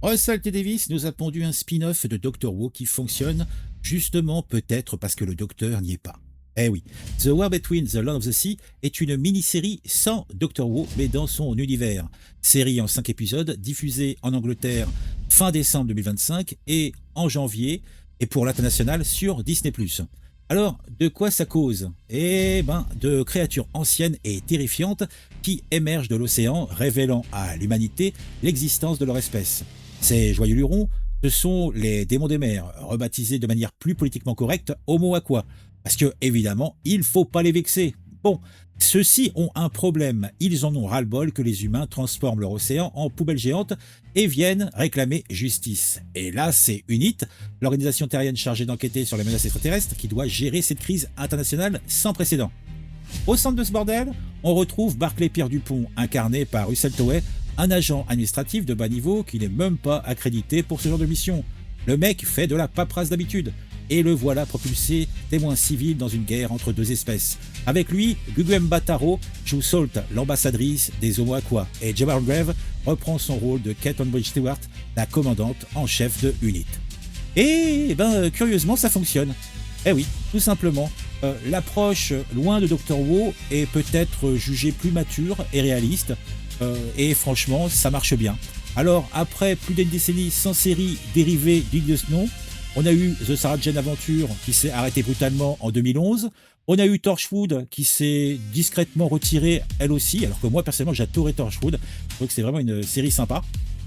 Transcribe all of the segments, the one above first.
Russell T. Davies nous a pondu un spin-off de Doctor Who qui fonctionne, justement peut-être parce que le Docteur n'y est pas. Eh oui, The War Between the Land of the Sea est une mini-série sans Doctor Who, mais dans son univers. Série en 5 épisodes, diffusée en Angleterre fin décembre 2025 et en janvier, et pour l'international sur Disney+. Alors, de quoi ça cause? Eh ben, de créatures anciennes et terrifiantes qui émergent de l'océan, révélant à l'humanité l'existence de leur espèce. Ces joyeux lurons, ce sont les démons des mers, rebaptisés de manière plus politiquement correcte Homo Aqua. Parce que, évidemment, il faut pas les vexer. Bon, ceux-ci ont un problème. Ils en ont ras-le-bol que les humains transforment leur océan en poubelle géante et viennent réclamer justice. Et là, c'est UNIT, l'organisation terrienne chargée d'enquêter sur les menaces extraterrestres, qui doit gérer cette crise internationale sans précédent. Au centre de ce bordel, on retrouve Barclay Pierre Dupont, incarné par Russell Tovey, un agent administratif de bas niveau qui n'est même pas accrédité pour ce genre de mission. Le mec fait de la paperasse d'habitude, et le voilà propulsé témoin civil dans une guerre entre deux espèces. Avec lui, Gugu Mbatha-Raw joue Salt, l'ambassadrice des Homo Aqua, et Gemma Redgrave reprend son rôle de Kate Longbridge-Stewart, la commandante en chef de UNIT. Et curieusement, ça fonctionne. Eh oui, tout simplement. L'approche loin de Doctor Who est peut-être jugée plus mature et réaliste, et franchement, ça marche bien. Alors, après plus d'une décennie sans série dérivée digne de ce nom, on a eu The Sarah Jane Adventure qui s'est arrêtée brutalement en 2011. On a eu Torchwood qui s'est discrètement retirée elle aussi, alors que moi personnellement j'adorais Torchwood. Je trouve que c'est vraiment une série sympa.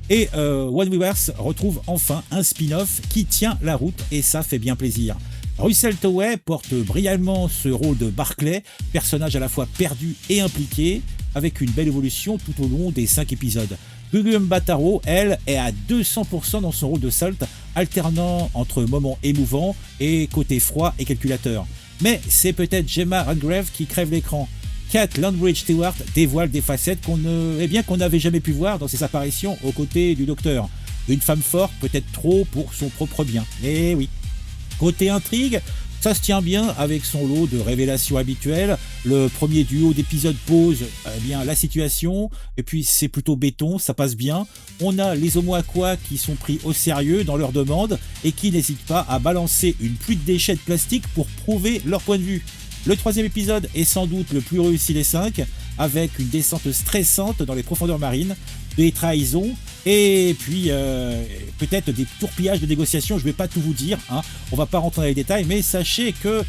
Et One Weverse retrouve enfin un spin-off qui tient la route et ça fait bien plaisir. Russell Tovey porte brillamment ce rôle de Barclay, personnage à la fois perdu et impliqué, avec une belle évolution tout au long des 5 épisodes. Gugu Mbatha-Raw, elle, est à 200% dans son rôle de Salt, alternant entre moments émouvants et côté froid et calculateur. Mais c'est peut-être Gemma Redgrave qui crève l'écran. Kate Longbridge-Stewart dévoile des facettes qu'on n'avait jamais pu voir dans ses apparitions aux côtés du Docteur. Une femme forte, peut-être trop pour son propre bien. Eh oui. Côté intrigue, ça se tient bien avec son lot de révélations habituelles. Le premier duo d'épisodes pose la situation, et puis c'est plutôt béton, ça passe bien. On a les Homo Aqua qui sont pris au sérieux dans leurs demandes et qui n'hésitent pas à balancer une pluie de déchets de plastique pour prouver leur point de vue. Le troisième épisode est sans doute le plus réussi des 5, avec une descente stressante dans les profondeurs marines, des trahisons, et puis peut-être des tourpillages de négociations. Je ne vais pas tout vous dire, hein. On va pas rentrer dans les détails, mais sachez que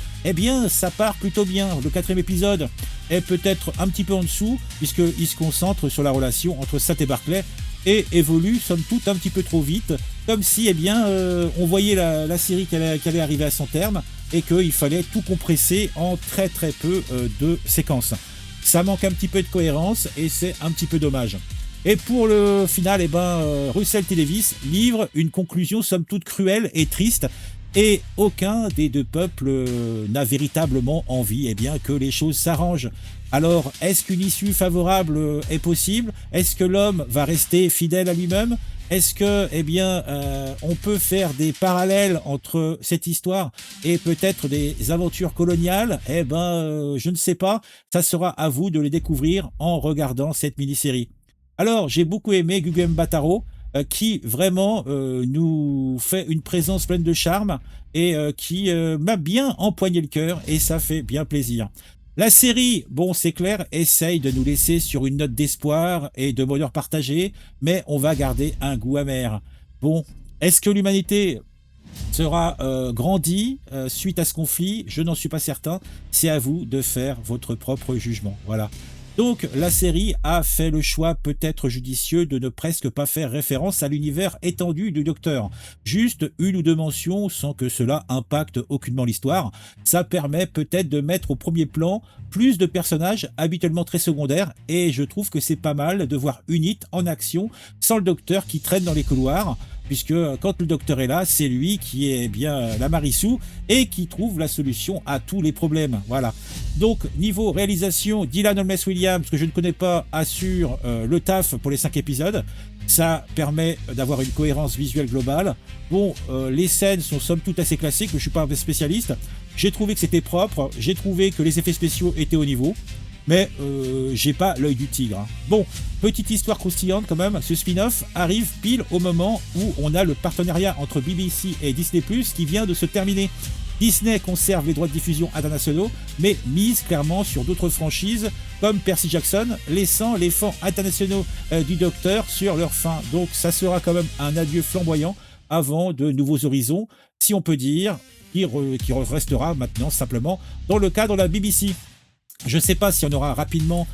ça part plutôt bien. Le quatrième épisode est peut-être un petit peu en dessous, puisqu'il se concentre sur la relation entre Sat et Barclay, et évolue somme toute un petit peu trop vite, comme si on voyait la série qu'elle allait arriver à son terme, et qu'il fallait tout compresser en très très peu de séquences. Ça manque un petit peu de cohérence, et c'est un petit peu dommage. Et pour le final, Russell T. Davies livre une conclusion somme toute cruelle et triste, et aucun des deux peuples n'a véritablement envie que les choses s'arrangent. Alors, est-ce qu'une issue favorable est possible? Est-ce que l'homme va rester fidèle à lui-même? Est-ce que, on peut faire des parallèles entre cette histoire et peut-être des aventures coloniales? Je ne sais pas. Ça sera à vous de les découvrir en regardant cette mini-série. Alors, j'ai beaucoup aimé Gugu Mbatha-Raw, qui vraiment nous fait une présence pleine de charme et qui m'a bien empoigné le cœur, et ça fait bien plaisir. La série, bon, c'est clair, essaye de nous laisser sur une note d'espoir et de bonheur partagé, mais on va garder un goût amer. Bon, est-ce que l'humanité sera grandie suite à ce conflit? Je n'en suis pas certain. C'est à vous de faire votre propre jugement. Voilà. Donc la série a fait le choix peut-être judicieux de ne presque pas faire référence à l'univers étendu du Docteur. Juste une ou deux mentions sans que cela impacte aucunement l'histoire. Ça permet peut-être de mettre au premier plan plus de personnages habituellement très secondaires, et je trouve que c'est pas mal de voir UNIT en action sans le Docteur qui traîne dans les couloirs, puisque quand le Docteur est là, c'est lui qui est la Marissou et qui trouve la solution à tous les problèmes. Voilà. Donc, niveau réalisation, Dylan Holmes-Williams, que je ne connais pas, assure le taf pour les 5 épisodes. Ça permet d'avoir une cohérence visuelle globale. Bon, les scènes sont somme toute assez classiques, mais je ne suis pas un spécialiste. J'ai trouvé que c'était propre, j'ai trouvé que les effets spéciaux étaient au niveau. mais j'ai pas l'œil du tigre. Hein. Bon, petite histoire croustillante quand même, ce spin-off arrive pile au moment où on a le partenariat entre BBC et Disney+, qui vient de se terminer. Disney conserve les droits de diffusion internationaux, mais mise clairement sur d'autres franchises comme Percy Jackson, laissant les fans internationaux du Docteur sur leur faim. Donc ça sera quand même un adieu flamboyant avant de nouveaux horizons, si on peut dire, qui restera maintenant simplement dans le cadre de la BBC. Je ne sais pas si on aura rapidement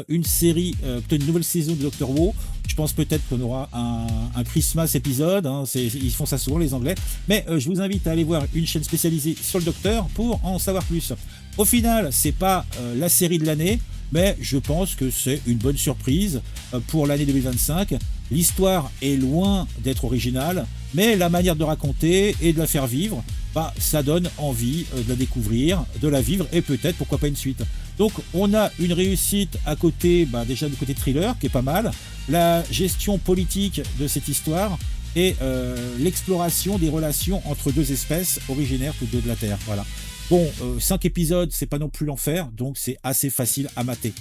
une série, peut-être une nouvelle saison de Doctor Who. Je pense peut-être qu'on aura un Christmas épisode. Hein, ils font ça souvent les Anglais. Mais je vous invite à aller voir une chaîne spécialisée sur le Docteur pour en savoir plus. Au final, c'est pas la série de l'année, mais je pense que c'est une bonne surprise pour l'année 2025. L'histoire est loin d'être originale, mais la manière de raconter et de la faire vivre, bah, ça donne envie de la découvrir, de la vivre et peut-être pourquoi pas une suite. Donc on a une réussite à côté, bah, déjà du côté thriller qui est pas mal, la gestion politique de cette histoire et l'exploration des relations entre deux espèces originaires toutes deux de la Terre. Voilà. Bon, 5 épisodes, c'est pas non plus l'enfer, donc c'est assez facile à mater.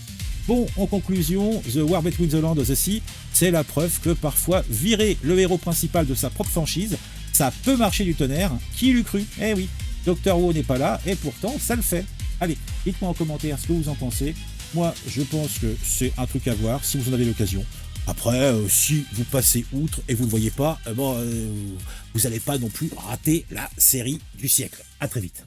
Bon, en conclusion, The War Between the Land of the Sea, c'est la preuve que parfois virer le héros principal de sa propre franchise, ça peut marcher du tonnerre. Qui l'eût cru? Eh oui, Doctor Who n'est pas là, et pourtant ça le fait. Allez, dites-moi en commentaire ce que vous en pensez. Moi, je pense que c'est un truc à voir si vous en avez l'occasion. Après, si vous passez outre et vous ne le voyez pas, vous n'allez pas non plus rater la série du siècle. À très vite.